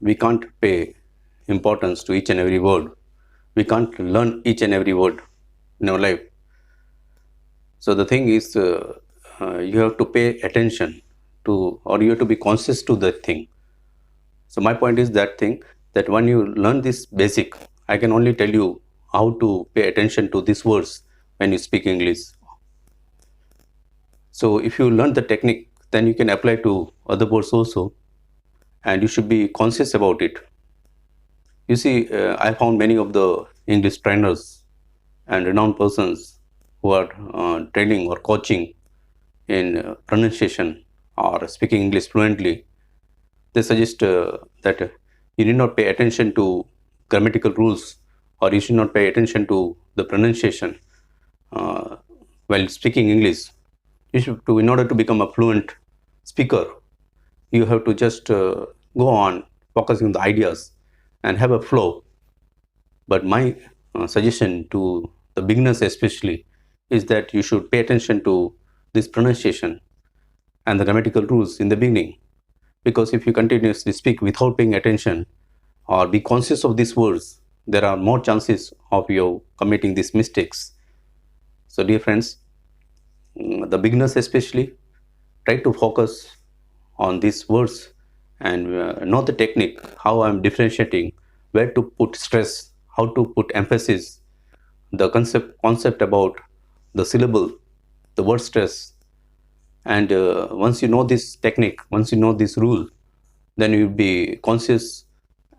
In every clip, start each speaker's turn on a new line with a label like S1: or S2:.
S1: we can't pay importance to each and every word. We can't learn each and every word in our life. So the thing is, you have to pay attention to, or you have to be conscious to that thing. So my point is that thing, that when you learn this basic, I can only tell you how to pay attention to these words when you speak English. So if you learn the technique, then you can apply to other words also, and you should be conscious about it. You see, I found many of the English trainers and renowned persons who are training or coaching in pronunciation or speaking English fluently. They suggest that you need not pay attention to grammatical rules, or you should not pay attention to the pronunciation while speaking English. You should, in order to become a fluent speaker, you have to just go on focusing on the ideas and have a flow. But my suggestion to the beginners especially is that you should pay attention to this pronunciation and the grammatical rules in the beginning, because if you continuously speak without paying attention or be conscious of these words, there are more chances of you committing these mistakes. So dear friends, the beginners especially, try to focus on these words and know the technique, how I'm differentiating, where to put stress, how to put emphasis, the concept about the syllable, the word stress. And once you know this technique, once you know this rule, then you'll be conscious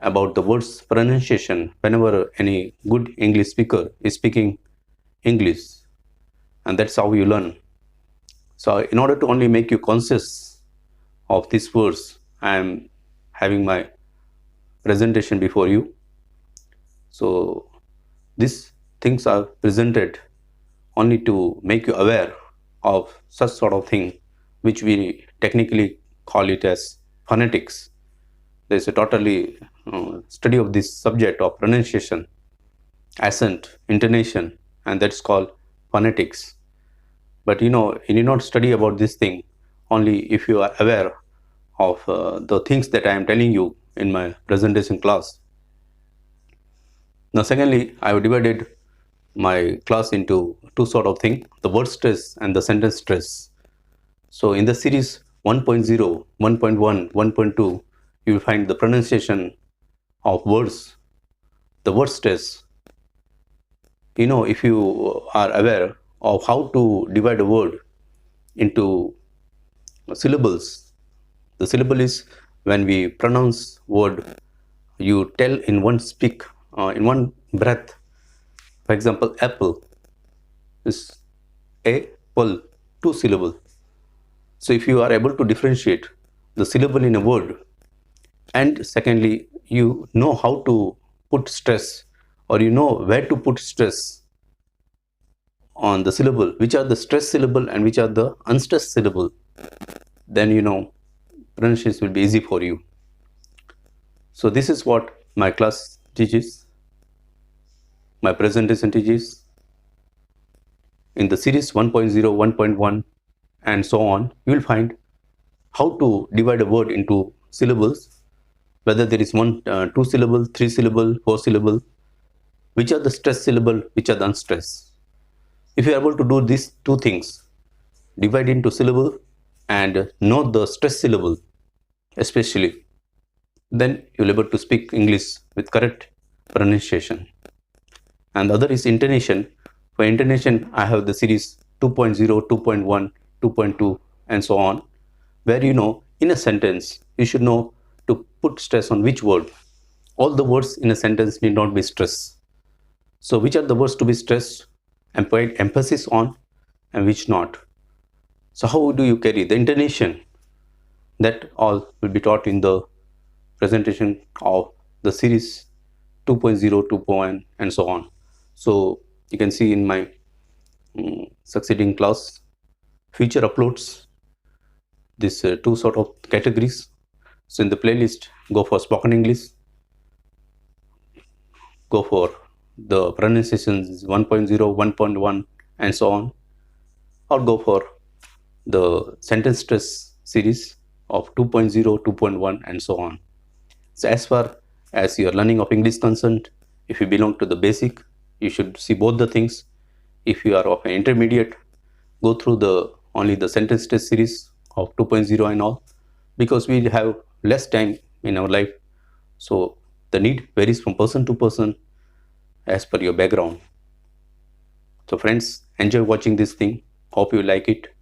S1: about the words pronunciation whenever any good English speaker is speaking English. And that's how you learn. So in order to only make you conscious of these words, I am having my presentation before you. So these things are presented only to make you aware of such sort of thing, which we technically call it as phonetics. There is a totally study of this subject of pronunciation, accent, intonation, and that's called phonetics. But you need not study about this thing only if you are aware of the things that I am telling you in my presentation class. Now secondly, I have divided my class into two sort of thing, the word stress and the sentence stress. So in the series 1.0, 1.1, 1.2, you will find the pronunciation of words, the word stress. If you are aware of how to divide a word into syllables, the syllable is when we pronounce word, you tell in one speak, in one breath. For example, apple is a-ple, two syllable. So if you are able to differentiate the syllable in a word, and secondly, you know how to put stress, or you know where to put stress on the syllable, which are the stress syllable and which are the unstressed syllable, then pronunciation will be easy for you. So this is what my class teaches, my presentation teaches. In the series 1.0, 1.1 and so on, you will find how to divide a word into syllables, whether there is one, two syllable, three syllable, four syllable, which are the stress syllable, which are the unstressed. If you are able to do these two things, divide into syllable and know the stress syllable especially, then you will be able to speak English with correct pronunciation. And the other is intonation. For intonation, I have the series 2.0, 2.1, 2.2 and so on, where in a sentence you should know to put stress on which word. All the words in a sentence need not be stressed. So which are the words to be stressed and put emphasis on, and which not? So how do you carry the intonation? That all will be taught in the presentation of the series 2.0, 2.1 and so on. So you can see in my succeeding class future uploads this two sort of categories. So in the playlist, go for spoken English, go for the pronunciations 1.0, 1.1 and so on, or go for the sentence stress series of 2.0, 2.1 and so on. So as far as your learning of English concerned, if you belong to the basic, you should see both the things. If you are of an intermediate, go through the only the sentence test series of 2.0 and all, because we have less time in our life. So the need varies from person to person as per your background. So friends, enjoy watching this thing. Hope you like it.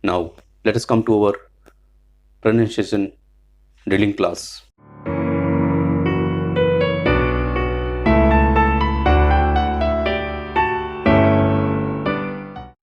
S1: Now let us come to our pronunciation drilling class.